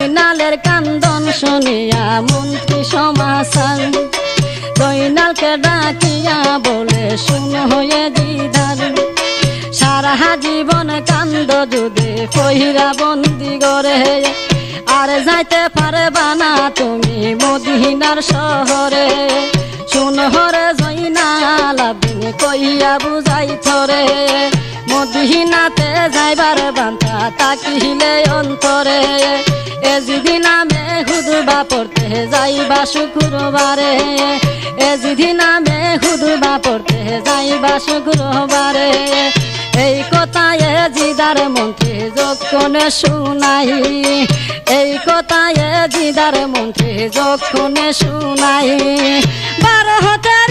দৈনালের কান্দন শুনিয়া মন্ত্রী সমাসার দৈনালকে ডাকিয়া বলে শুন হয়ে দিদার সারা জীবন কান্দ যদি কহিরা বন্দি করে আর যাইতে পারবা না তুমি মদিনার শহরে শুন হরে জৈনাল আবিনি কইয়া বুঝাই থরে মদিনাতে যাইবার বান্তা তাকিলে অন্তরে এজিদি নামে হুদবা পড়তে যাইবা শুক্রবারে এজিদি নামে হুদবা পড়তে যাইবা শুক্রবারে এই কথায় জিদার মন্ত্রী যখন শুনাই এই কথায় জিদার মন্ত্রী যখন শুনাই 12 হাজার